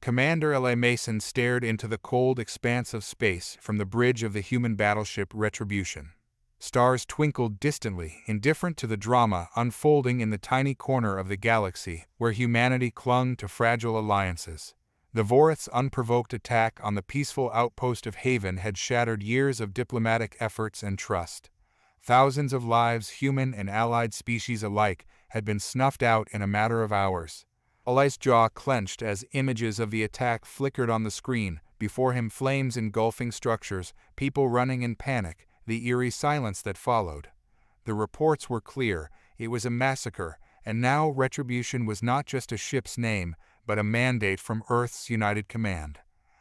Commander Eli Mason stared into the cold expanse of space from the bridge of the human battleship Retribution. Stars twinkled distantly, indifferent to the drama unfolding in the tiny corner of the galaxy where humanity clung to fragile alliances. The Voreth's unprovoked attack on the peaceful outpost of Haven had shattered years of diplomatic efforts and trust. Thousands of lives, human and allied species alike, had been snuffed out in a matter of hours. Eli's jaw clenched as images of the attack flickered on the screen, before him flames engulfing structures, people running in panic, the eerie silence that followed. The reports were clear, it was a massacre, and now Retribution was not just a ship's name, but a mandate from Earth's United Command.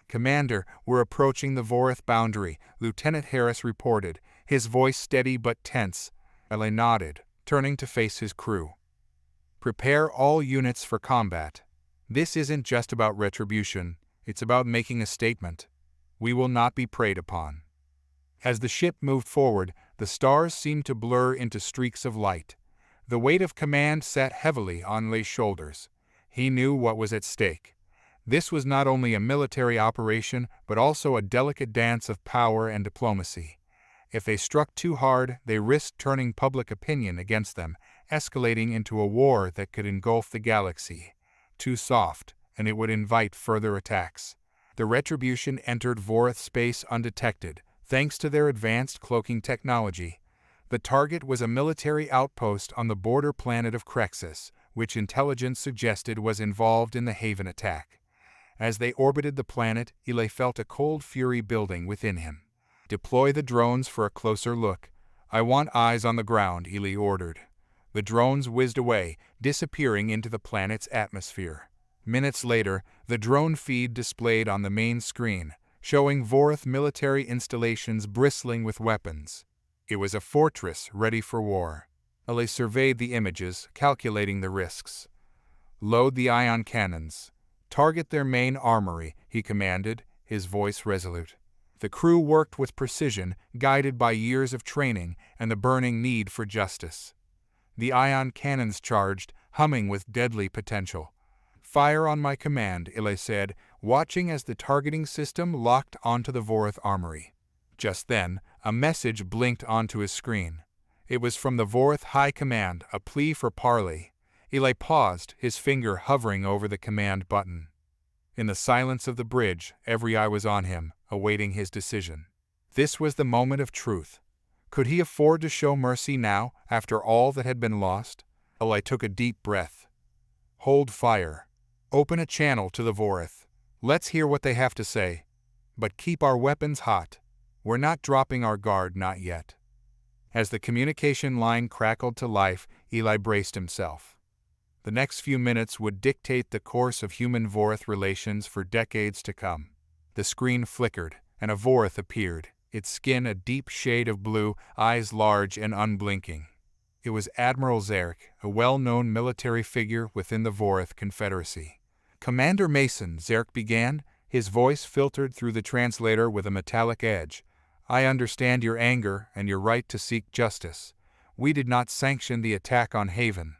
"Commander, we're approaching the Voreth boundary," Lieutenant Harris reported, his voice steady but tense. Eli nodded, turning to face his crew. "Prepare all units for combat. This isn't just about Retribution, it's about making a statement. We will not be preyed upon." As the ship moved forward, the stars seemed to blur into streaks of light. The weight of command sat heavily on Eli's shoulders. He knew what was at stake. This was not only a military operation, but also a delicate dance of power and diplomacy. If they struck too hard, they risked turning public opinion against them, escalating into a war that could engulf the galaxy. Too soft, and it would invite further attacks. The Retribution entered Voreth space undetected, thanks to their advanced cloaking technology. The target was a military outpost on the border planet of Crexus, which intelligence suggested was involved in the Haven attack. As they orbited the planet, Eli felt a cold fury building within him. "Deploy the drones for a closer look. I want eyes on the ground," Eli ordered. The drones whizzed away, disappearing into the planet's atmosphere. Minutes later, the drone feed displayed on the main screen, showing Voreth military installations bristling with weapons. It was a fortress ready for war. Eli surveyed the images, calculating the risks. "Load the ion cannons. Target their main armory," he commanded, his voice resolute. The crew worked with precision, guided by years of training and the burning need for justice. The ion cannons charged, humming with deadly potential. "Fire on my command," Eli said, watching as the targeting system locked onto the Voreth armory. Just then, a message blinked onto his screen. It was from the Voreth High Command, a plea for parley. Eli paused, his finger hovering over the command button. In the silence of the bridge, every eye was on him, awaiting his decision. This was the moment of truth. Could he afford to show mercy now, after all that had been lost? Eli took a deep breath. "Hold fire. Open a channel to the Voreth. Let's hear what they have to say. But keep our weapons hot. We're not dropping our guard, not yet." As the communication line crackled to life, Eli braced himself. The next few minutes would dictate the course of human-Voreth relations for decades to come. The screen flickered, and a Voreth appeared, its skin a deep shade of blue, eyes large and unblinking. It was Admiral Zerk, a well-known military figure within the Voreth Confederacy. "Commander Mason," Zerk began, his voice filtered through the translator with a metallic edge. "I understand your anger and your right to seek justice. We did not sanction the attack on Haven.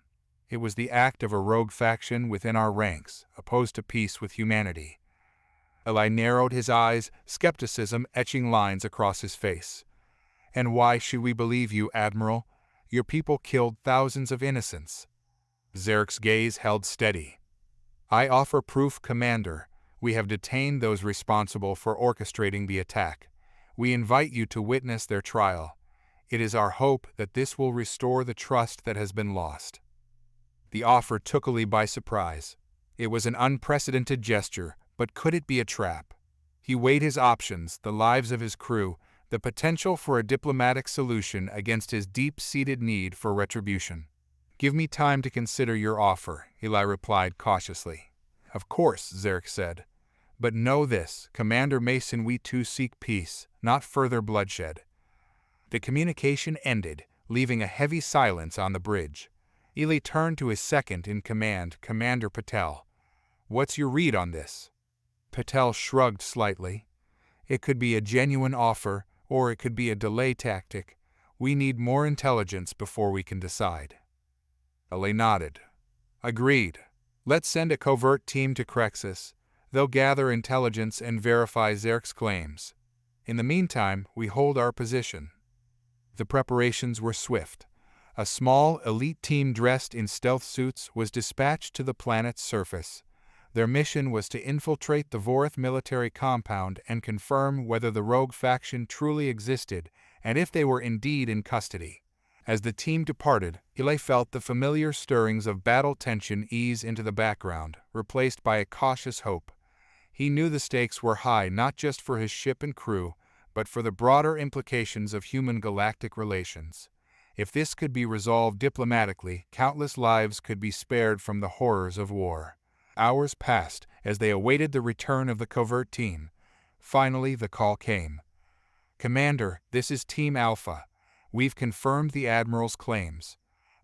It was the act of a rogue faction within our ranks, opposed to peace with humanity." Eli narrowed his eyes, skepticism etching lines across his face. "And why should we believe you, Admiral? Your people killed thousands of innocents." Zerk's gaze held steady. "I offer proof, Commander. We have detained those responsible for orchestrating the attack. We invite you to witness their trial. It is our hope that this will restore the trust that has been lost." The offer took Eli by surprise. It was an unprecedented gesture, but could it be a trap? He weighed his options, the lives of his crew, the potential for a diplomatic solution against his deep-seated need for retribution. "Give me time to consider your offer," Eli replied cautiously. "Of course," Zerk said. "But know this, Commander Mason, we too seek peace, not further bloodshed." The communication ended, leaving a heavy silence on the bridge. Eli turned to his second-in-command, Commander Patel. "What's your read on this?" Patel shrugged slightly. "It could be a genuine offer, or it could be a delay tactic. We need more intelligence before we can decide." Eli nodded. "Agreed. Let's send a covert team to Crexus. They'll gather intelligence and verify Zarek's claims. In the meantime, we hold our position. The preparations were swift. A small, elite team dressed in stealth suits was dispatched to the planet's surface. Their mission was to infiltrate the Voreth military compound and confirm whether the rogue faction truly existed and if they were indeed in custody. As the team departed, Eli felt the familiar stirrings of battle tension ease into the background, replaced by a cautious hope. He knew the stakes were high not just for his ship and crew, but for the broader implications of human-galactic relations. If this could be resolved diplomatically, countless lives could be spared from the horrors of war. Hours passed as they awaited the return of the covert team. Finally, the call came. "Commander, this is Team Alpha. We've confirmed the Admiral's claims.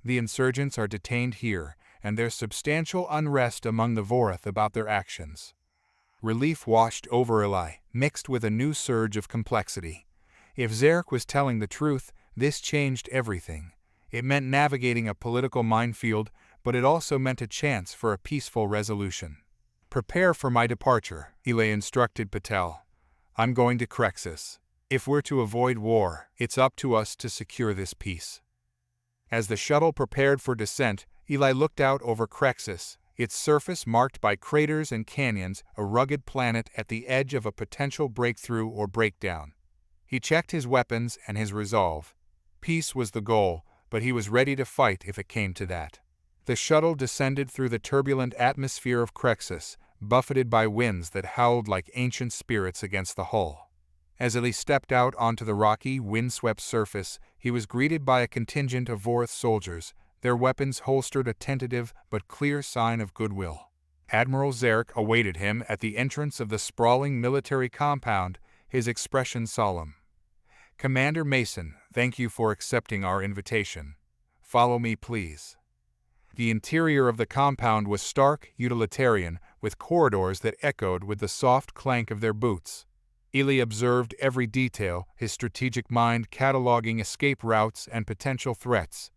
The insurgents are detained here, and there's substantial unrest among the Voreth about their actions." Relief washed over Eli, mixed with a new surge of complexity. If Zarek was telling the truth, this changed everything. It meant navigating a political minefield, but it also meant a chance for a peaceful resolution. "Prepare for my departure," Eli instructed Patel. "I'm going to Crexus. If we're to avoid war, it's up to us to secure this peace." As the shuttle prepared for descent, Eli looked out over Crexus, its surface marked by craters and canyons, a rugged planet at the edge of a potential breakthrough or breakdown. He checked his weapons and his resolve. Peace was the goal, but he was ready to fight if it came to that. The shuttle descended through the turbulent atmosphere of Crexus, buffeted by winds that howled like ancient spirits against the hull. As Eli stepped out onto the rocky, windswept surface, he was greeted by a contingent of Voreth soldiers, their weapons holstered, a tentative but clear sign of goodwill. Admiral Zarek awaited him at the entrance of the sprawling military compound, his expression solemn. "Commander Mason, thank you for accepting our invitation. Follow me, please." The interior of the compound was stark, utilitarian, with corridors that echoed with the soft clank of their boots. Eli observed every detail, his strategic mind cataloging escape routes and potential threats.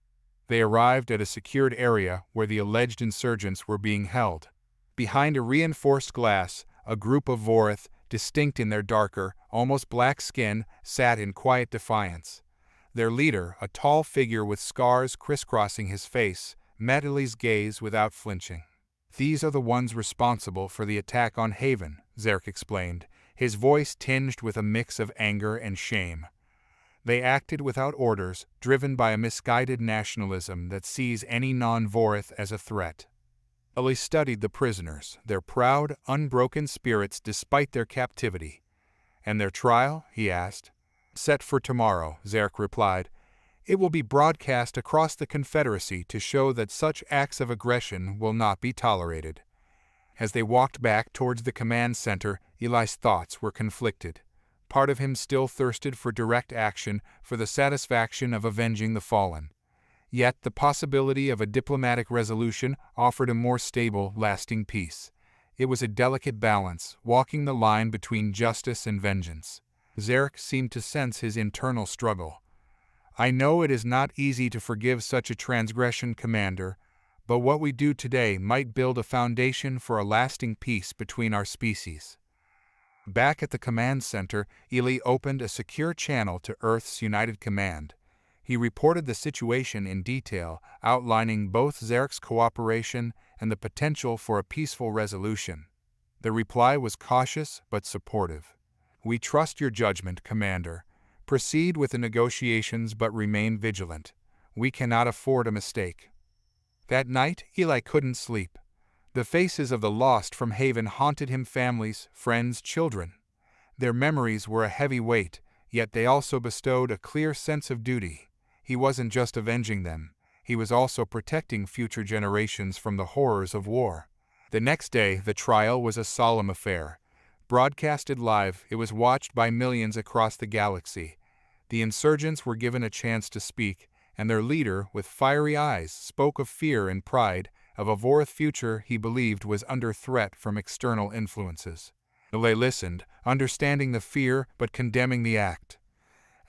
They arrived at a secured area where the alleged insurgents were being held. Behind a reinforced glass, a group of Voreth, distinct in their darker, almost black skin, sat in quiet defiance. Their leader, a tall figure with scars crisscrossing his face, met Eli's gaze without flinching. "These are the ones responsible for the attack on Haven," Zarek explained, his voice tinged with a mix of anger and shame. "They acted without orders, driven by a misguided nationalism that sees any non-Voreth as a threat." Eli studied the prisoners, their proud, unbroken spirits despite their captivity. "And their trial?" he asked. "Set for tomorrow," Zarek replied. "It will be broadcast across the Confederacy to show that such acts of aggression will not be tolerated." As they walked back towards the command center, Eli's thoughts were conflicted. Part of him still thirsted for direct action, for the satisfaction of avenging the fallen. Yet the possibility of a diplomatic resolution offered a more stable, lasting peace. It was a delicate balance, walking the line between justice and vengeance. Zarek seemed to sense his internal struggle. "I know it is not easy to forgive such a transgression, Commander, but what we do today might build a foundation for a lasting peace between our species." Back at the command center, Eli opened a secure channel to Earth's United Command. He reported the situation in detail, outlining both Zarek's cooperation and the potential for a peaceful resolution. The reply was cautious but supportive. "We trust your judgment, Commander. Proceed with the negotiations but remain vigilant. We cannot afford a mistake." That night, Eli couldn't sleep. The faces of the lost from Haven haunted him: families, friends, children. Their memories were a heavy weight, yet they also bestowed a clear sense of duty. He wasn't just avenging them, he was also protecting future generations from the horrors of war. The next day, the trial was a solemn affair. Broadcasted live, it was watched by millions across the galaxy. The insurgents were given a chance to speak, and their leader, with fiery eyes, spoke of fear and pride, of a Voreth future he believed was under threat from external influences. Eli listened, understanding the fear but condemning the act.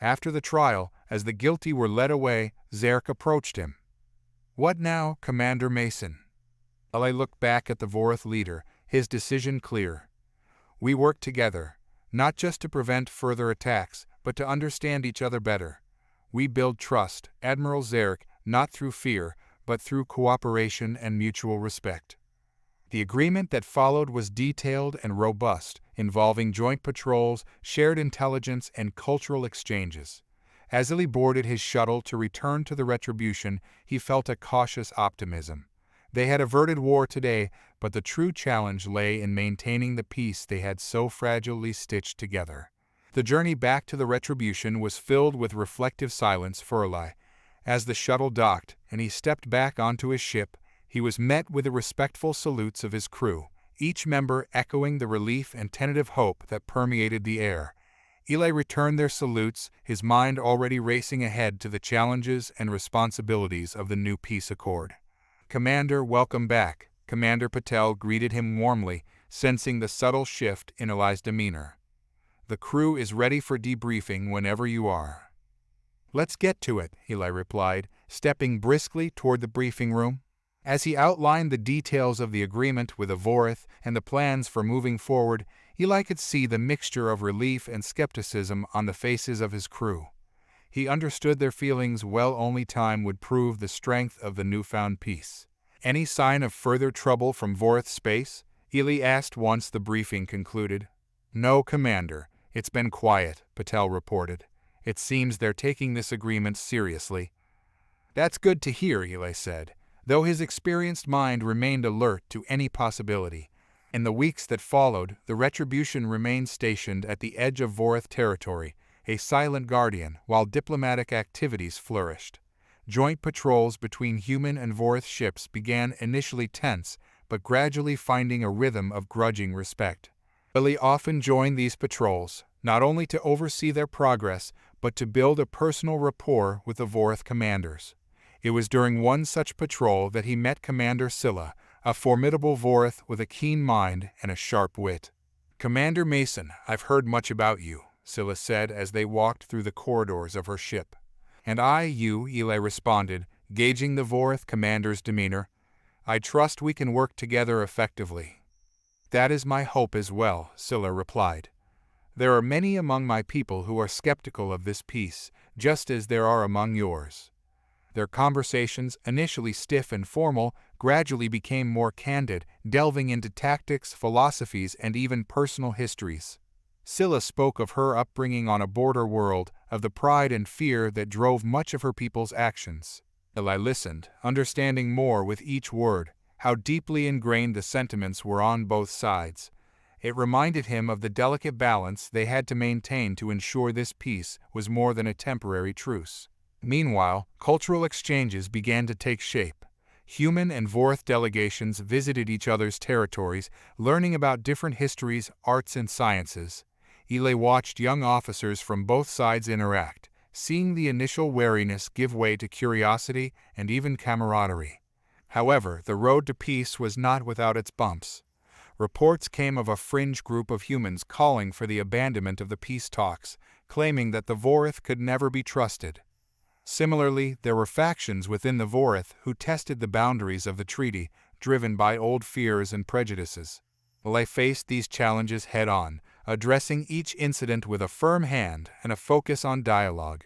After the trial, as the guilty were led away, Zarek approached him. "What now, Commander Mason?" Eli looked back at the Voreth leader, his decision clear. We work together, not just to prevent further attacks, but to understand each other better. We build trust, Admiral Zarek, not through fear, but through cooperation and mutual respect." The agreement that followed was detailed and robust, involving joint patrols, shared intelligence, and cultural exchanges. As Eli boarded his shuttle to return to the Retribution, he felt a cautious optimism. They had averted war today, but the true challenge lay in maintaining the peace they had so fragilely stitched together. The journey back to the Retribution was filled with reflective silence for Eli. As the shuttle docked and he stepped back onto his ship, he was met with the respectful salutes of his crew, each member echoing the relief and tentative hope that permeated the air. Eli returned their salutes, his mind already racing ahead to the challenges and responsibilities of the new peace accord. "Commander, welcome back," Commander Patel greeted him warmly, sensing the subtle shift in Eli's demeanor. "The crew is ready for debriefing whenever you are." "Let's get to it," Eli replied, stepping briskly toward the briefing room. As he outlined the details of the agreement with the Voreth and the plans for moving forward, Eli could see the mixture of relief and skepticism on the faces of his crew. He understood their feelings well. Only time would prove the strength of the newfound peace. "Any sign of further trouble from Voreth space?" Eli asked once the briefing concluded. "No, Commander. It's been quiet," Patel reported. "It seems they're taking this agreement seriously." "That's good to hear," Eli said, though his experienced mind remained alert to any possibility. In the weeks that followed, the Retribution remained stationed at the edge of Voreth territory, a silent guardian, while diplomatic activities flourished. Joint patrols between human and Voreth ships began initially tense, but gradually finding a rhythm of grudging respect. Eli often joined these patrols, not only to oversee their progress, but to build a personal rapport with the Voreth commanders. It was during one such patrol that he met Commander Scylla, a formidable Voreth with a keen mind and a sharp wit. "Commander Mason, I've heard much about you," Scylla said as they walked through the corridors of her ship. "And you," Eli responded, gauging the Voreth commander's demeanor. "I trust we can work together effectively." "That is my hope as well," Scylla replied. "There are many among my people who are skeptical of this peace, just as there are among yours." Their conversations, initially stiff and formal, gradually became more candid, delving into tactics, philosophies, and even personal histories. Scylla spoke of her upbringing on a border world, of the pride and fear that drove much of her people's actions. Eli listened, understanding more with each word, how deeply ingrained the sentiments were on both sides. It reminded him of the delicate balance they had to maintain to ensure this peace was more than a temporary truce. Meanwhile, cultural exchanges began to take shape. Human and Voreth delegations visited each other's territories, learning about different histories, arts, and sciences. Eli watched young officers from both sides interact, seeing the initial wariness give way to curiosity and even camaraderie. However, the road to peace was not without its bumps. Reports came of a fringe group of humans calling for the abandonment of the peace talks, claiming that the Voreth could never be trusted. Similarly, there were factions within the Voreth who tested the boundaries of the treaty, driven by old fears and prejudices. Eli faced these challenges head-on, addressing each incident with a firm hand and a focus on dialogue.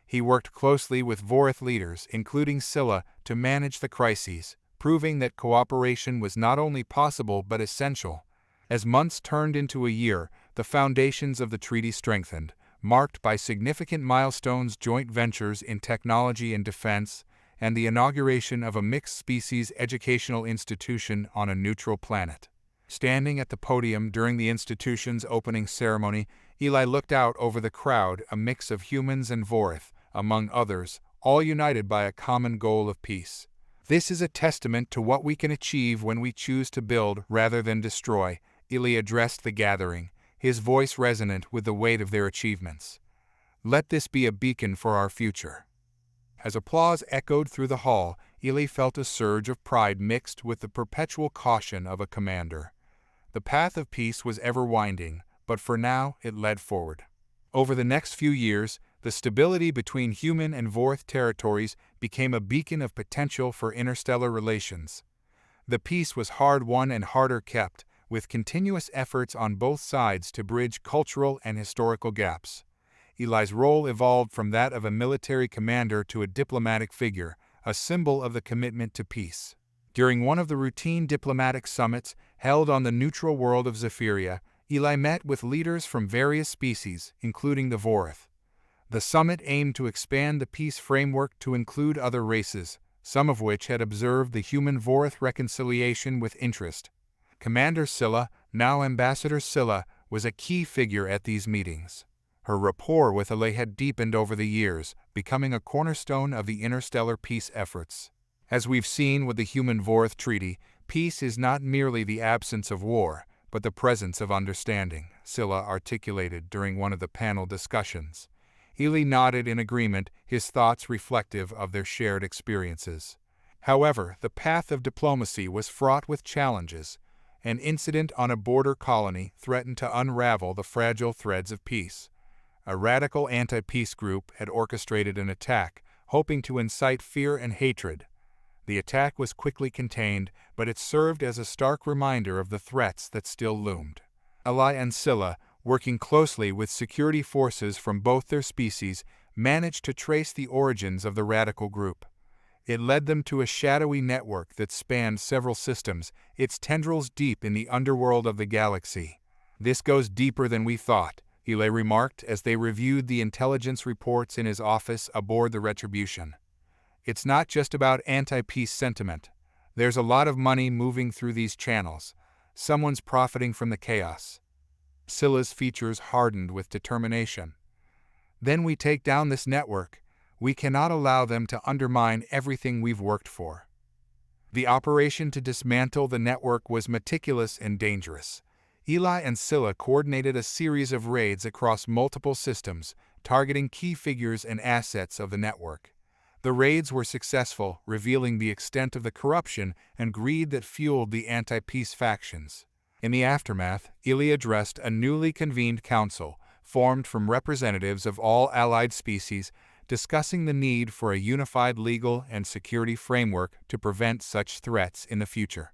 He worked closely with Voreth leaders, including Scylla, to manage the crises, proving that cooperation was not only possible but essential. As months turned into a year, the foundations of the treaty strengthened, marked by significant milestones, joint ventures in technology and defense, and the inauguration of a mixed-species educational institution on a neutral planet. Standing at the podium during the institution's opening ceremony, Eli looked out over the crowd, a mix of humans and Voreth, among others, all united by a common goal of peace. "This is a testament to what we can achieve when we choose to build rather than destroy," Eli addressed the gathering, his voice resonant with the weight of their achievements. "Let this be a beacon for our future." As applause echoed through the hall, Eli felt a surge of pride mixed with the perpetual caution of a commander. The path of peace was ever winding, but for now it led forward. Over the next few years, the stability between human and Voreth territories became a beacon of potential for interstellar relations. The peace was hard-won and harder kept, with continuous efforts on both sides to bridge cultural and historical gaps. Eli's role evolved from that of a military commander to a diplomatic figure, a symbol of the commitment to peace. During one of the routine diplomatic summits held on the neutral world of Zephyria, Eli met with leaders from various species, including the Voreth. The summit aimed to expand the peace framework to include other races, some of which had observed the human-Voreth reconciliation with interest. Commander Scylla, now Ambassador Scylla, was a key figure at these meetings. Her rapport with Eli had deepened over the years, becoming a cornerstone of the interstellar peace efforts. As we've seen with the Human-Voreth Treaty, peace is not merely the absence of war, but the presence of understanding, Scylla articulated during one of the panel discussions. Eli nodded in agreement, his thoughts reflective of their shared experiences. However, the path of diplomacy was fraught with challenges. An incident on a border colony threatened to unravel the fragile threads of peace. A radical anti-peace group had orchestrated an attack, hoping to incite fear and hatred. The attack was quickly contained, but it served as a stark reminder of the threats that still loomed. Eli and Scylla, working closely with security forces from both their species, managed to trace the origins of the radical group. It led them to a shadowy network that spanned several systems, its tendrils deep in the underworld of the galaxy. "This goes deeper than we thought," Eli remarked as they reviewed the intelligence reports in his office aboard the Retribution. "It's not just about anti-peace sentiment. There's a lot of money moving through these channels. Someone's profiting from the chaos." Scylla's features hardened with determination. "Then we take down this network. We cannot allow them to undermine everything we've worked for." The operation to dismantle the network was meticulous and dangerous. Eli and Scylla coordinated a series of raids across multiple systems, targeting key figures and assets of the network. The raids were successful, revealing the extent of the corruption and greed that fueled the anti-peace factions. In the aftermath, Eli addressed a newly convened council, formed from representatives of all allied species, discussing the need for a unified legal and security framework to prevent such threats in the future.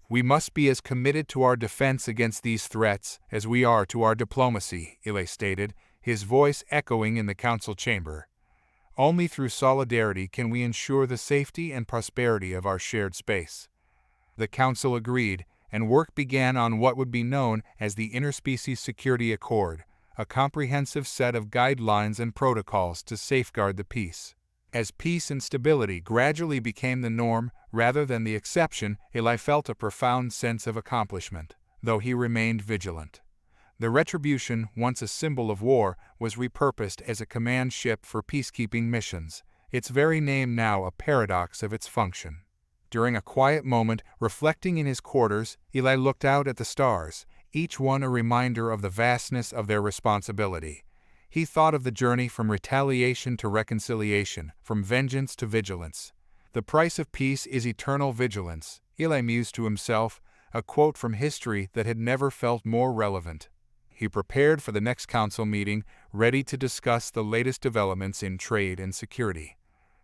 "We must be as committed to our defense against these threats as we are to our diplomacy," Eli stated, his voice echoing in the council chamber. "Only through solidarity can we ensure the safety and prosperity of our shared space." The council agreed, and work began on what would be known as the Interspecies Security Accord, a comprehensive set of guidelines and protocols to safeguard the peace. As peace and stability gradually became the norm rather than the exception, Eli felt a profound sense of accomplishment, though he remained vigilant. The Retribution, once a symbol of war, was repurposed as a command ship for peacekeeping missions, its very name now a paradox of its function. During a quiet moment, reflecting in his quarters, Eli looked out at the stars, each one a reminder of the vastness of their responsibility. He thought of the journey from retaliation to reconciliation, from vengeance to vigilance. "The price of peace is eternal vigilance," Eli mused to himself, a quote from history that had never felt more relevant. He prepared for the next council meeting, ready to discuss the latest developments in trade and security.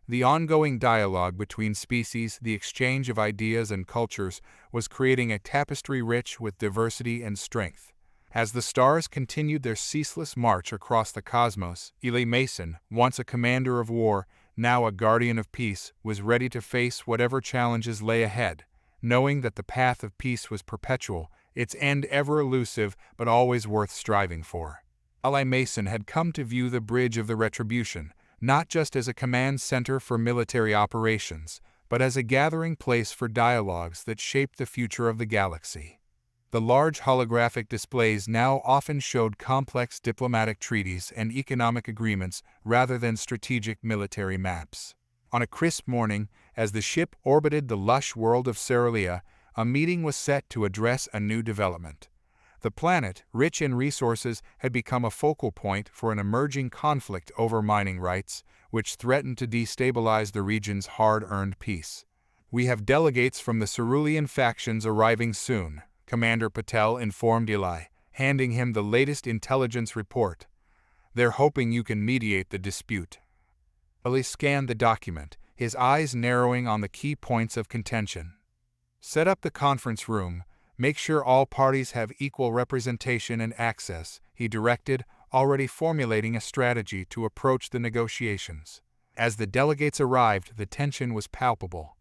The ongoing dialogue between species, the exchange of ideas and cultures, was creating a tapestry rich with diversity and strength. As the stars continued their ceaseless march across the cosmos, Eli Mason, once a commander of war, now a guardian of peace, was ready to face whatever challenges lay ahead, knowing that the path of peace was perpetual, its end ever elusive but always worth striving for. Eli Mason had come to view the Bridge of the Retribution, not just as a command center for military operations, but as a gathering place for dialogues that shaped the future of the galaxy. The large holographic displays now often showed complex diplomatic treaties and economic agreements rather than strategic military maps. On a crisp morning, as the ship orbited the lush world of Cerealia, a meeting was set to address a new development. The planet, rich in resources, had become a focal point for an emerging conflict over mining rights, which threatened to destabilize the region's hard-earned peace. "We have delegates from the Cerulean factions arriving soon," Commander Patel informed Eli, handing him the latest intelligence report. "They're hoping you can mediate the dispute." Eli scanned the document, his eyes narrowing on the key points of contention. "Set up the conference room," Make sure all parties have equal representation and access, he directed, already formulating a strategy to approach the negotiations. As the delegates arrived, the tension was palpable.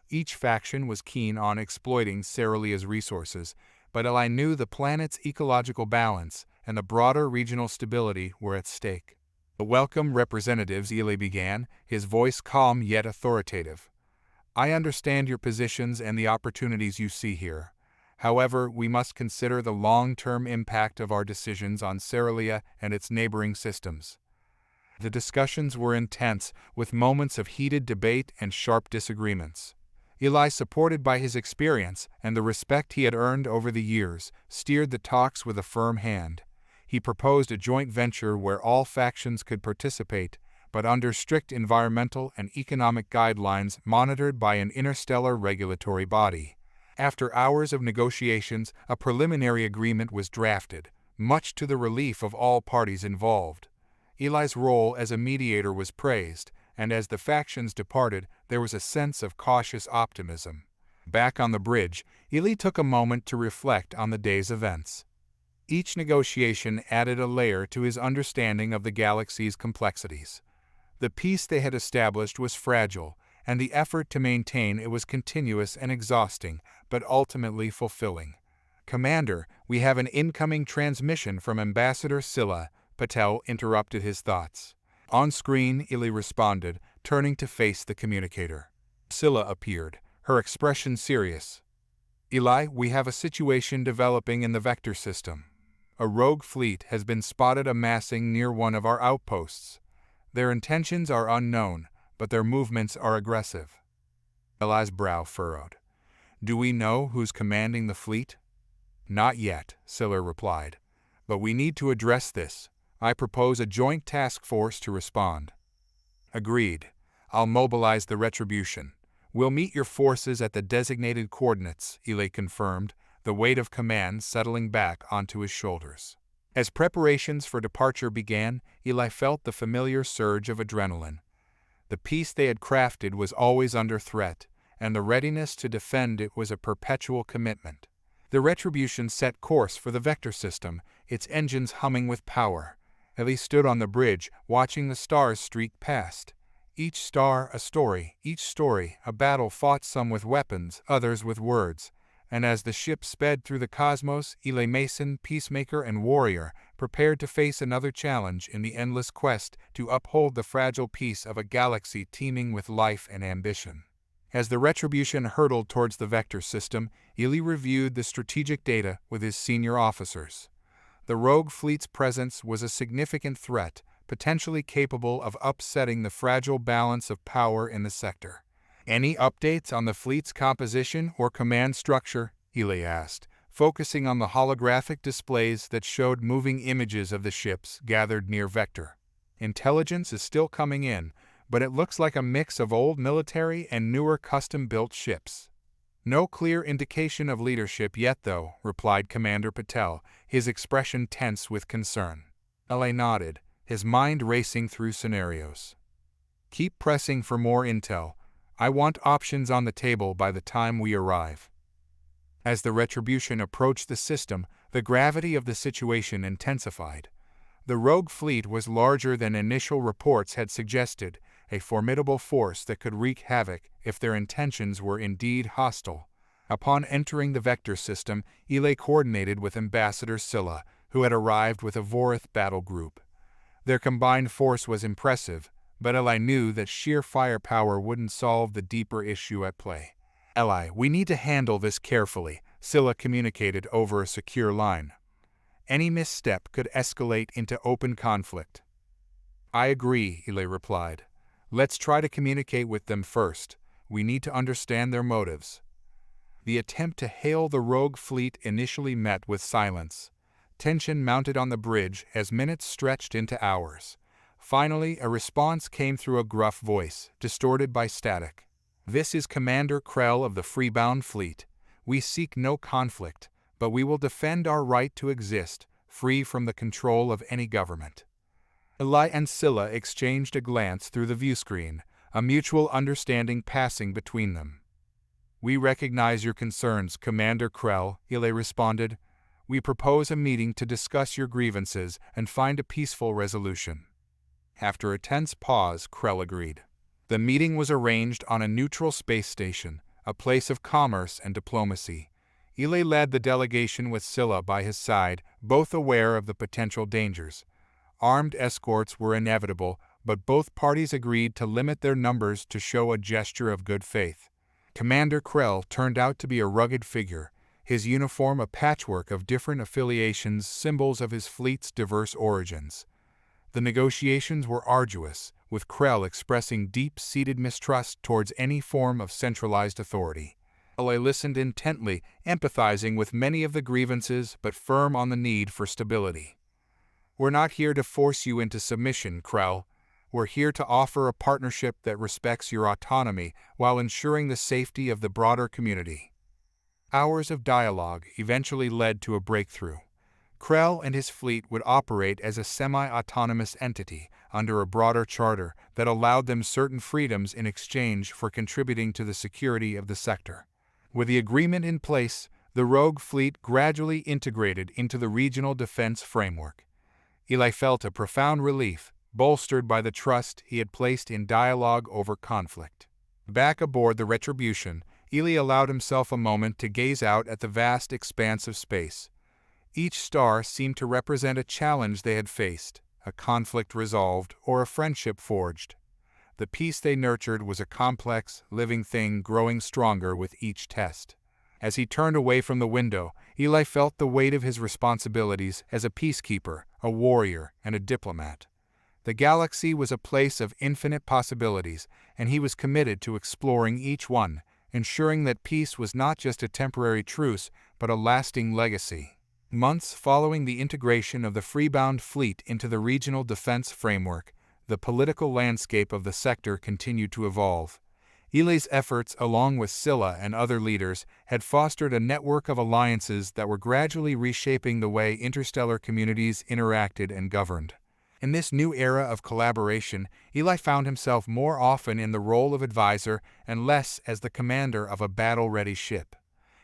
Each faction was keen on exploiting Ceralia's resources, but Eli knew the planet's ecological balance and the broader regional stability were at stake. "Welcome, representatives," Eli began, his voice calm yet authoritative. "I understand your positions and the opportunities you see here. However, we must consider the long-term impact of our decisions on Ceralia and its neighboring systems." The discussions were intense, with moments of heated debate and sharp disagreements. Eli, supported by his experience and the respect he had earned over the years, steered the talks with a firm hand. He proposed a joint venture where all factions could participate, but under strict environmental and economic guidelines monitored by an interstellar regulatory body. After hours of negotiations, a preliminary agreement was drafted, much to the relief of all parties involved. Eli's role as a mediator was praised, and as the factions departed, there was a sense of cautious optimism. Back on the bridge, Eli took a moment to reflect on the day's events. Each negotiation added a layer to his understanding of the galaxy's complexities. The peace they had established was fragile, and the effort to maintain it was continuous and exhausting, but ultimately fulfilling. "Commander, we have an incoming transmission from Ambassador Scylla," Patel interrupted his thoughts. On screen, Eli responded, turning to face the communicator. Scylla appeared, her expression serious. "Eli, we have a situation developing in the vector system. A rogue fleet has been spotted amassing near one of our outposts. Their intentions are unknown, but their movements are aggressive." Eli's brow furrowed. "Do we know who's commanding the fleet?" "Not yet," Scylla replied. "But we need to address this. I propose a joint task force to respond." "Agreed. I'll mobilize the retribution. We'll meet your forces at the designated coordinates," Eli confirmed, the weight of command settling back onto his shoulders. As preparations for departure began, Eli felt the familiar surge of adrenaline. The peace they had crafted was always under threat, and the readiness to defend it was a perpetual commitment. The retribution set course for the vector system, its engines humming with power. Eli stood on the bridge, watching the stars streak past. Each star a story, each story a battle fought, some with weapons, others with words. And as the ship sped through the cosmos, Eli Mason, peacemaker and warrior, prepared to face another challenge in the endless quest to uphold the fragile peace of a galaxy teeming with life and ambition. As the retribution hurtled towards the vector system, Eli reviewed the strategic data with his senior officers. The rogue fleet's presence was a significant threat, potentially capable of upsetting the fragile balance of power in the sector. "Any updates on the fleet's composition or command structure?" Eli asked, focusing on the holographic displays that showed moving images of the ships gathered near Vector. "Intelligence is still coming in, but it looks like a mix of old military and newer custom-built ships." "No clear indication of leadership yet, though," replied Commander Patel, his expression tense with concern. Eli nodded, his mind racing through scenarios. "Keep pressing for more intel. I want options on the table by the time we arrive." As the retribution approached the system, the gravity of the situation intensified. The rogue fleet was larger than initial reports had suggested, a formidable force that could wreak havoc if their intentions were indeed hostile. Upon entering the vector system, Eli coordinated with Ambassador Scylla, who had arrived with a Voreth battle group. Their combined force was impressive, but Eli knew that sheer firepower wouldn't solve the deeper issue at play. "Eli, we need to handle this carefully," Scylla communicated over a secure line. "Any misstep could escalate into open conflict." "I agree," Eli replied. "Let's try to communicate with them first. We need to understand their motives." The attempt to hail the rogue fleet initially met with silence. Tension mounted on the bridge as minutes stretched into hours. Finally, a response came through a gruff voice, distorted by static. "This is Commander Krell of the Freebound Fleet. We seek no conflict, but we will defend our right to exist, free from the control of any government." Eli and Scylla exchanged a glance through the viewscreen, a mutual understanding passing between them. "We recognize your concerns, Commander Krell," Eli responded. "We propose a meeting to discuss your grievances and find a peaceful resolution." After a tense pause, Krell agreed. The meeting was arranged on a neutral space station, a place of commerce and diplomacy. Eli led the delegation with Scylla by his side, both aware of the potential dangers. Armed escorts were inevitable, but both parties agreed to limit their numbers to show a gesture of good faith. Commander Krell turned out to be a rugged figure, his uniform a patchwork of different affiliations, symbols of his fleet's diverse origins. The negotiations were arduous, with Krell expressing deep-seated mistrust towards any form of centralized authority. Eli listened intently, empathizing with many of the grievances but firm on the need for stability. "We're not here to force you into submission, Krell. We're here to offer a partnership that respects your autonomy while ensuring the safety of the broader community." Hours of dialogue eventually led to a breakthrough. Krell and his fleet would operate as a semi-autonomous entity under a broader charter that allowed them certain freedoms in exchange for contributing to the security of the sector. With the agreement in place, the rogue fleet gradually integrated into the regional defense framework. Eli felt a profound relief, bolstered by the trust he had placed in dialogue over conflict. Back aboard the Retribution, Eli allowed himself a moment to gaze out at the vast expanse of space. Each star seemed to represent a challenge they had faced, a conflict resolved, or a friendship forged. The peace they nurtured was a complex, living thing growing stronger with each test. As he turned away from the window, Eli felt the weight of his responsibilities as a peacekeeper, a warrior, and a diplomat. The galaxy was a place of infinite possibilities, and he was committed to exploring each one, ensuring that peace was not just a temporary truce, but a lasting legacy. Months following the integration of the Freebound fleet into the regional defense framework, the political landscape of the sector continued to evolve. Eli's efforts, along with Scylla and other leaders, had fostered a network of alliances that were gradually reshaping the way interstellar communities interacted and governed. In this new era of collaboration, Eli found himself more often in the role of advisor and less as the commander of a battle-ready ship.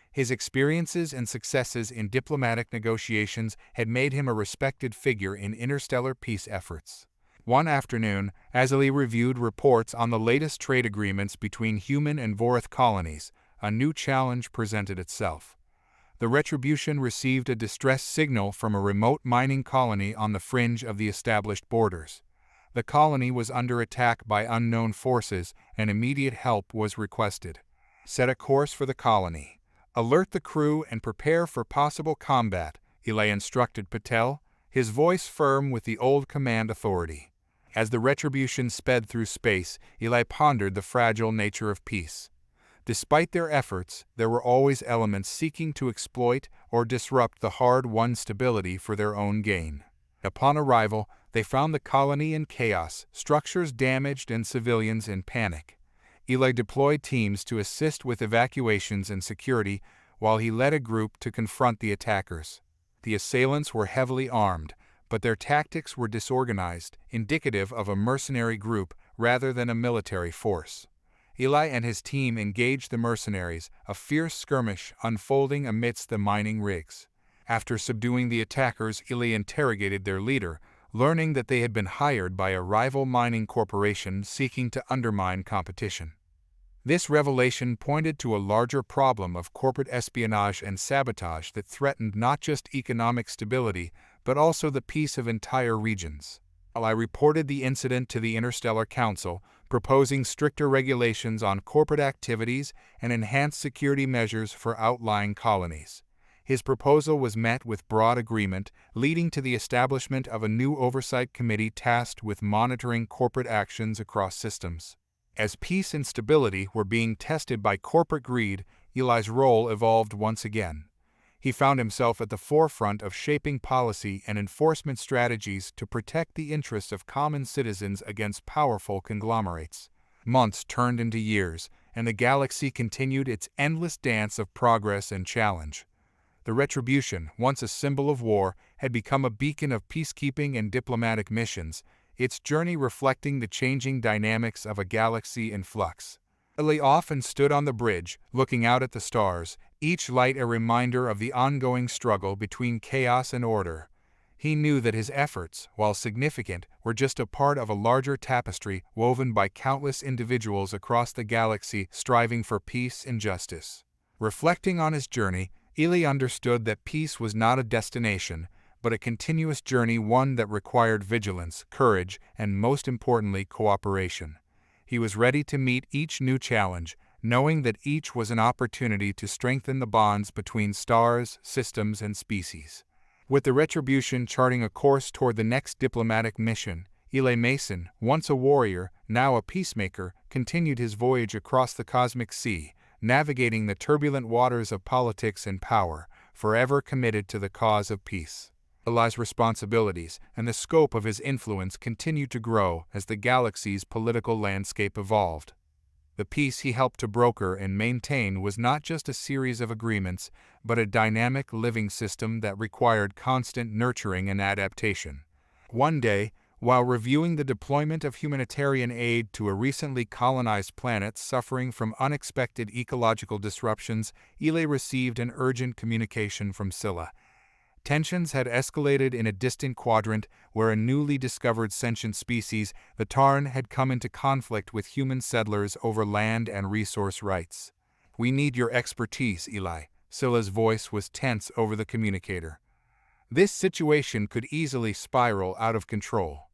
His experiences and successes in diplomatic negotiations had made him a respected figure in interstellar peace efforts. One afternoon, as Eli reviewed reports on the latest trade agreements between human and Voreth colonies, a new challenge presented itself. The Retribution received a distress signal from a remote mining colony on the fringe of the established borders. The colony was under attack by unknown forces, and immediate help was requested. "Set a course for the colony. Alert the crew and prepare for possible combat," Eli instructed Patel, his voice firm with the old command authority. As the Retribution sped through space, Eli pondered the fragile nature of peace. Despite their efforts, there were always elements seeking to exploit or disrupt the hard-won stability for their own gain. Upon arrival, they found the colony in chaos, structures damaged and civilians in panic. Eli deployed teams to assist with evacuations and security, while he led a group to confront the attackers. The assailants were heavily armed, but their tactics were disorganized, indicative of a mercenary group rather than a military force. Eli and his team engaged the mercenaries, a fierce skirmish unfolding amidst the mining rigs. After subduing the attackers, Eli interrogated their leader, learning that they had been hired by a rival mining corporation seeking to undermine competition. This revelation pointed to a larger problem of corporate espionage and sabotage that threatened not just economic stability, but also the peace of entire regions. Eli reported the incident to the Interstellar Council, proposing stricter regulations on corporate activities and enhanced security measures for outlying colonies. His proposal was met with broad agreement, leading to the establishment of a new oversight committee tasked with monitoring corporate actions across systems. As peace and stability were being tested by corporate greed, Eli's role evolved once again. He found himself at the forefront of shaping policy and enforcement strategies to protect the interests of common citizens against powerful conglomerates. Months turned into years, and the galaxy continued its endless dance of progress and challenge. The Retribution, once a symbol of war, had become a beacon of peacekeeping and diplomatic missions, its journey reflecting the changing dynamics of a galaxy in flux. Eli often stood on the bridge, looking out at the stars, each light a reminder of the ongoing struggle between chaos and order. He knew that his efforts, while significant, were just a part of a larger tapestry woven by countless individuals across the galaxy striving for peace and justice. Reflecting on his journey, Eli understood that peace was not a destination, but a continuous journey, one that required vigilance, courage, and most importantly, cooperation. He was ready to meet each new challenge, knowing that each was an opportunity to strengthen the bonds between stars, systems, and species. With the Retribution charting a course toward the next diplomatic mission, Eli Mason, once a warrior, now a peacemaker, continued his voyage across the cosmic sea, navigating the turbulent waters of politics and power, forever committed to the cause of peace. Eli's responsibilities and the scope of his influence continued to grow as the galaxy's political landscape evolved. The peace he helped to broker and maintain was not just a series of agreements, but a dynamic living system that required constant nurturing and adaptation. One day, while reviewing the deployment of humanitarian aid to a recently colonized planet suffering from unexpected ecological disruptions, Eli received an urgent communication from Scylla. Tensions had escalated in a distant quadrant where a newly discovered sentient species, the Tarn, had come into conflict with human settlers over land and resource rights. "We need your expertise, Eli." Scylla's voice was tense over the communicator. "This situation could easily spiral out of control."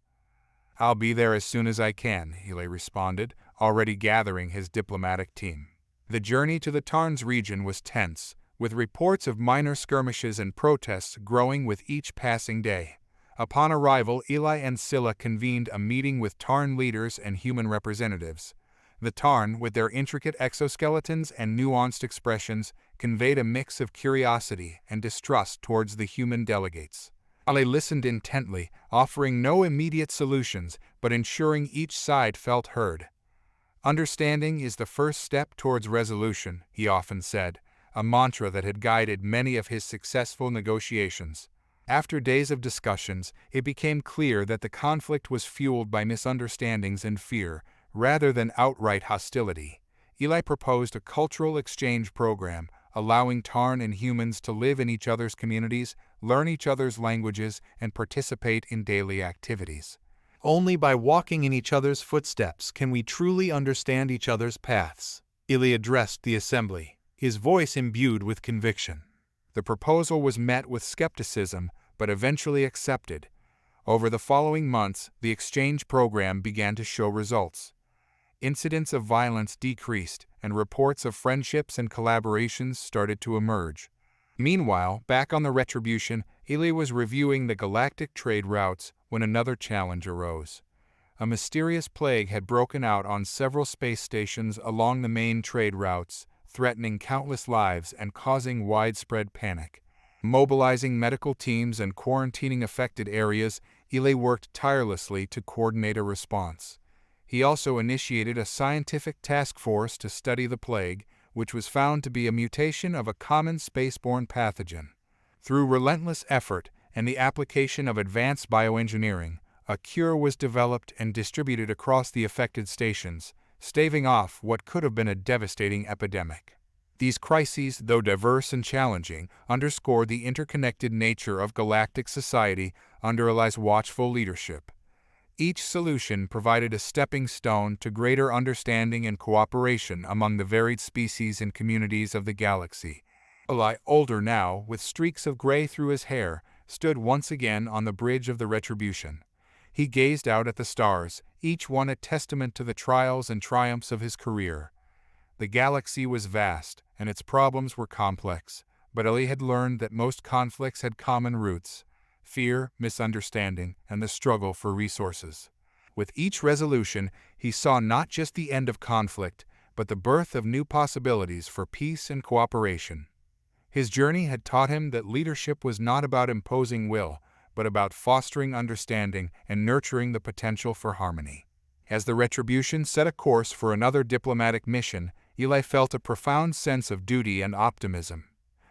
"I'll be there as soon as I can," Eli responded, already gathering his diplomatic team. The journey to the Tarn's region was tense, with reports of minor skirmishes and protests growing with each passing day. Upon arrival, Eli and Scylla convened a meeting with Tarn leaders and human representatives. The Tarn, with their intricate exoskeletons and nuanced expressions, conveyed a mix of curiosity and distrust towards the human delegates. Eli listened intently, offering no immediate solutions, but ensuring each side felt heard. "Understanding is the first step towards resolution," he often said, a mantra that had guided many of his successful negotiations. After days of discussions, it became clear that the conflict was fueled by misunderstandings and fear, rather than outright hostility. Eli proposed a cultural exchange program, allowing Tarn and humans to live in each other's communities, learn each other's languages, and participate in daily activities. "Only by walking in each other's footsteps can we truly understand each other's paths," Eli addressed the assembly, his voice imbued with conviction. The proposal was met with skepticism, but eventually accepted. Over the following months, the exchange program began to show results. Incidents of violence decreased, and reports of friendships and collaborations started to emerge. Meanwhile, back on the Retribution, Eli was reviewing the galactic trade routes when another challenge arose. A mysterious plague had broken out on several space stations along the main trade routes, threatening countless lives and causing widespread panic. Mobilizing medical teams and quarantining affected areas, Eli worked tirelessly to coordinate a response. He also initiated a scientific task force to study the plague, which was found to be a mutation of a common spaceborne pathogen. Through relentless effort and the application of advanced bioengineering, a cure was developed and distributed across the affected stations, staving off what could have been a devastating epidemic. These crises, though diverse and challenging, underscored the interconnected nature of galactic society under Eli's watchful leadership. Each solution provided a stepping stone to greater understanding and cooperation among the varied species and communities of the galaxy. Eli, older now, with streaks of gray through his hair, stood once again on the bridge of the Retribution. He gazed out at the stars, each one a testament to the trials and triumphs of his career. The galaxy was vast, and its problems were complex, but Eli had learned that most conflicts had common roots: fear, misunderstanding, and the struggle for resources. With each resolution, he saw not just the end of conflict, but the birth of new possibilities for peace and cooperation. His journey had taught him that leadership was not about imposing will, but about fostering understanding and nurturing the potential for harmony. As the Retribution set a course for another diplomatic mission, Eli felt a profound sense of duty and optimism.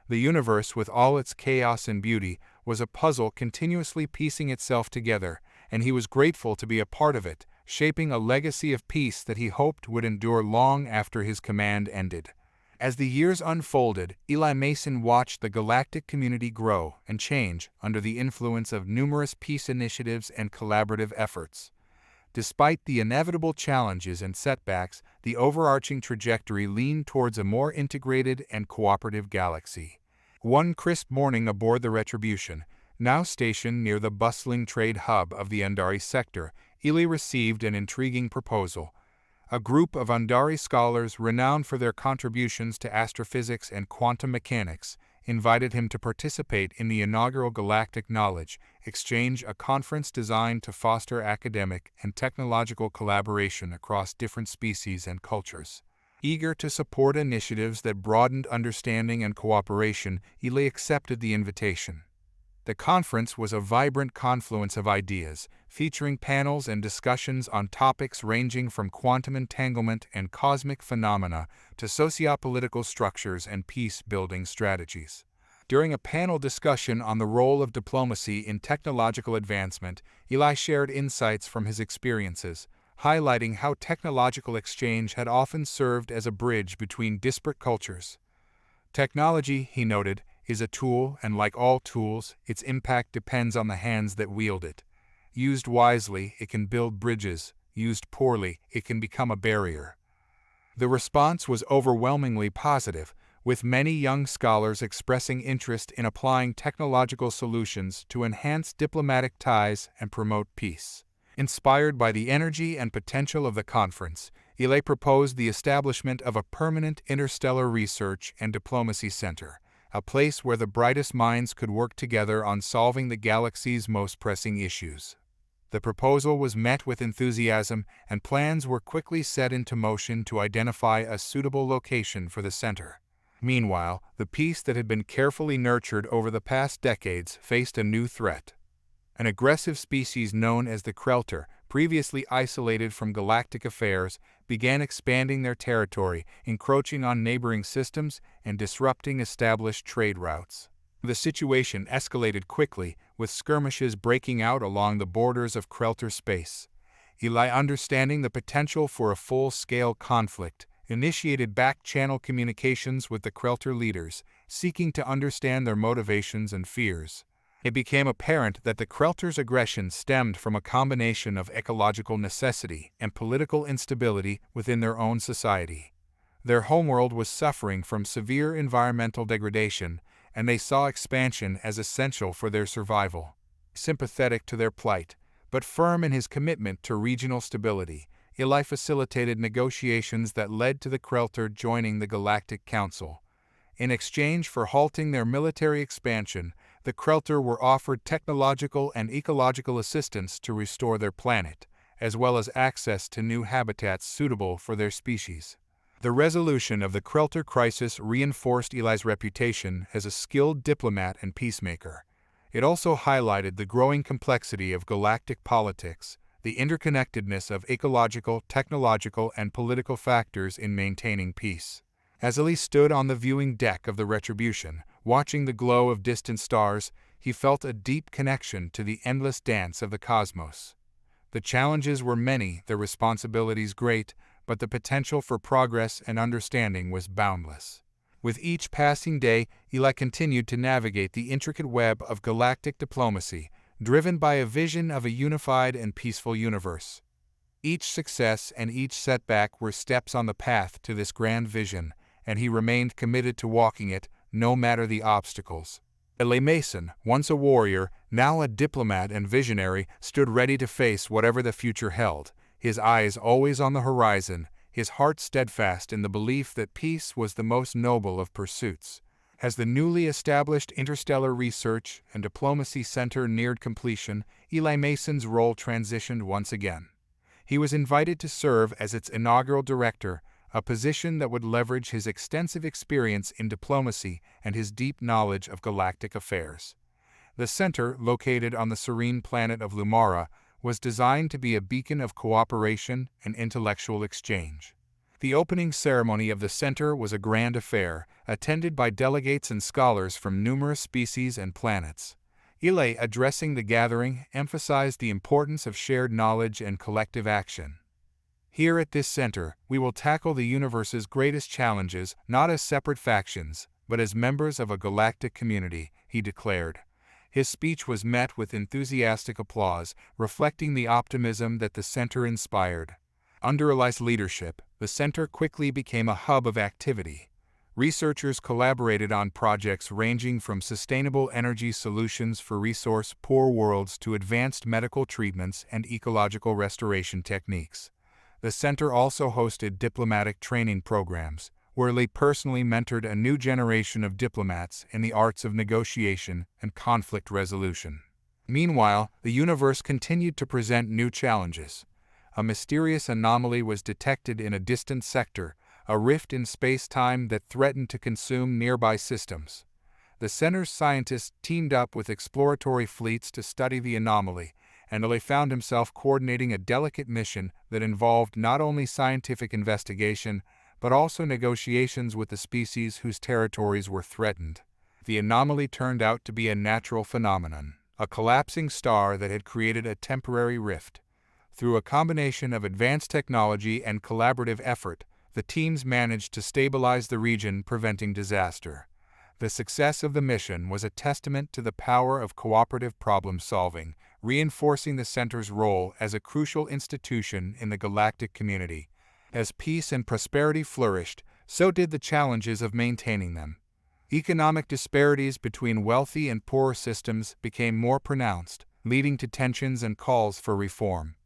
The universe, with all its chaos and beauty, was a puzzle continuously piecing itself together, and he was grateful to be a part of it, shaping a legacy of peace that he hoped would endure long after his command ended. As the years unfolded, Eli Mason watched the galactic community grow and change under the influence of numerous peace initiatives and collaborative efforts. Despite the inevitable challenges and setbacks, the overarching trajectory leaned towards a more integrated and cooperative galaxy. One crisp morning aboard the Retribution, now stationed near the bustling trade hub of the Andari sector, Eli received an intriguing proposal. A group of Andari scholars renowned for their contributions to astrophysics and quantum mechanics invited him to participate in the inaugural Galactic Knowledge Exchange, a conference designed to foster academic and technological collaboration across different species and cultures. Eager to support initiatives that broadened understanding and cooperation, Eli accepted the invitation. The conference was a vibrant confluence of ideas, featuring panels and discussions on topics ranging from quantum entanglement and cosmic phenomena to sociopolitical structures and peace-building strategies. During a panel discussion on the role of diplomacy in technological advancement, Eli shared insights from his experiences, highlighting how technological exchange had often served as a bridge between disparate cultures. Technology, he noted, is a tool, and like all tools, its impact depends on the hands that wield it. Used wisely, it can build bridges. Used poorly, it can become a barrier. The response was overwhelmingly positive, with many young scholars expressing interest in applying technological solutions to enhance diplomatic ties and promote peace. Inspired by the energy and potential of the conference, Eli proposed the establishment of a permanent interstellar research and diplomacy center, a place where the brightest minds could work together on solving the galaxy's most pressing issues. The proposal was met with enthusiasm, and plans were quickly set into motion to identify a suitable location for the center. Meanwhile, the peace that had been carefully nurtured over the past decades faced a new threat. An aggressive species known as the Krelter, previously isolated from galactic affairs, began expanding their territory, encroaching on neighboring systems and disrupting established trade routes. The situation escalated quickly, with skirmishes breaking out along the borders of Krelter space. Eli, understanding the potential for a full-scale conflict, initiated back-channel communications with the Krelter leaders, seeking to understand their motivations and fears. It became apparent that the Krelters' aggression stemmed from a combination of ecological necessity and political instability within their own society. Their homeworld was suffering from severe environmental degradation, and they saw expansion as essential for their survival. Sympathetic to their plight, but firm in his commitment to regional stability, Eli facilitated negotiations that led to the Krelter joining the Galactic Council. In exchange for halting their military expansion, the Krelter were offered technological and ecological assistance to restore their planet, as well as access to new habitats suitable for their species. The resolution of the Krelter crisis reinforced Eli's reputation as a skilled diplomat and peacemaker. It also highlighted the growing complexity of galactic politics, the interconnectedness of ecological, technological, and political factors in maintaining peace. As Eli stood on the viewing deck of the Retribution, watching the glow of distant stars, he felt a deep connection to the endless dance of the cosmos. The challenges were many, the responsibilities great, but the potential for progress and understanding was boundless. With each passing day, Eli continued to navigate the intricate web of galactic diplomacy, driven by a vision of a unified and peaceful universe. Each success and each setback were steps on the path to this grand vision, and he remained committed to walking it, no matter the obstacles. Eli Mason, once a warrior, now a diplomat and visionary, stood ready to face whatever the future held, his eyes always on the horizon, his heart steadfast in the belief that peace was the most noble of pursuits. As the newly established Interstellar Research and Diplomacy Center neared completion, Eli Mason's role transitioned once again. He was invited to serve as its inaugural director, a position that would leverage his extensive experience in diplomacy and his deep knowledge of galactic affairs. The center, located on the serene planet of Lumara, was designed to be a beacon of cooperation and intellectual exchange. The opening ceremony of the center was a grand affair, attended by delegates and scholars from numerous species and planets. Eli, addressing the gathering, emphasized the importance of shared knowledge and collective action. Here at this center, we will tackle the universe's greatest challenges not as separate factions, but as members of a galactic community, he declared. His speech was met with enthusiastic applause, reflecting the optimism that the center inspired. Under Eli's leadership, the center quickly became a hub of activity. Researchers collaborated on projects ranging from sustainable energy solutions for resource-poor worlds to advanced medical treatments and ecological restoration techniques. The center also hosted diplomatic training programs, where Eli personally mentored a new generation of diplomats in the arts of negotiation and conflict resolution. Meanwhile, the universe continued to present new challenges. A mysterious anomaly was detected in a distant sector, a rift in space-time that threatened to consume nearby systems. The center's scientists teamed up with exploratory fleets to study the anomaly, and Eli found himself coordinating a delicate mission that involved not only scientific investigation, but also negotiations with the species whose territories were threatened. The anomaly turned out to be a natural phenomenon, a collapsing star that had created a temporary rift. Through a combination of advanced technology and collaborative effort, the teams managed to stabilize the region, preventing disaster. The success of the mission was a testament to the power of cooperative problem-solving, reinforcing the center's role as a crucial institution in the galactic community. As peace and prosperity flourished, so did the challenges of maintaining them. Economic disparities between wealthy and poorer systems became more pronounced, leading to tensions and calls for reform.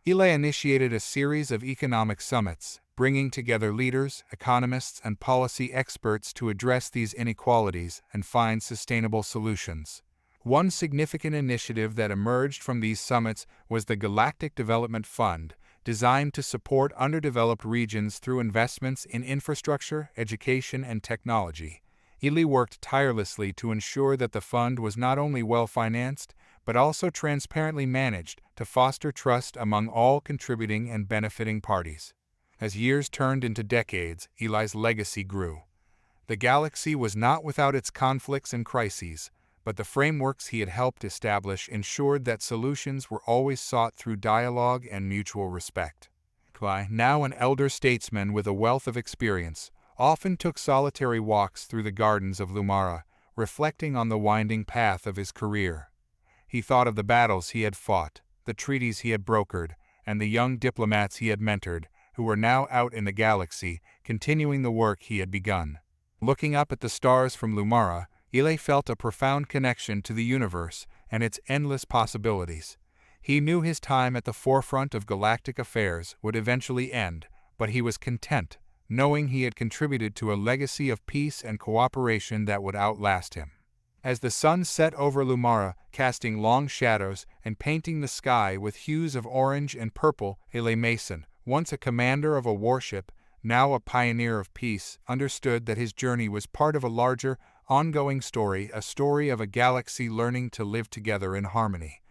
Eli initiated a series of economic summits, bringing together leaders, economists, and policy experts to address these inequalities and find sustainable solutions. One significant initiative that emerged from these summits was the Galactic Development Fund, designed to support underdeveloped regions through investments in infrastructure, education, and technology. Eli worked tirelessly to ensure that the fund was not only well-financed, but also transparently managed to foster trust among all contributing and benefiting parties. As years turned into decades, Eli's legacy grew. The galaxy was not without its conflicts and crises, but the frameworks he had helped establish ensured that solutions were always sought through dialogue and mutual respect. Eli, now an elder statesman with a wealth of experience, often took solitary walks through the gardens of Lumara, reflecting on the winding path of his career. He thought of the battles he had fought, the treaties he had brokered, and the young diplomats he had mentored, who were now out in the galaxy, continuing the work he had begun. Looking up at the stars from Lumara, Eli felt a profound connection to the universe and its endless possibilities. He knew his time at the forefront of galactic affairs would eventually end, but he was content, knowing he had contributed to a legacy of peace and cooperation that would outlast him. As the sun set over Lumara, casting long shadows and painting the sky with hues of orange and purple, Eli Mason, once a commander of a warship, now a pioneer of peace, understood that his journey was part of a larger, ongoing story, a story of a galaxy learning to live together in harmony.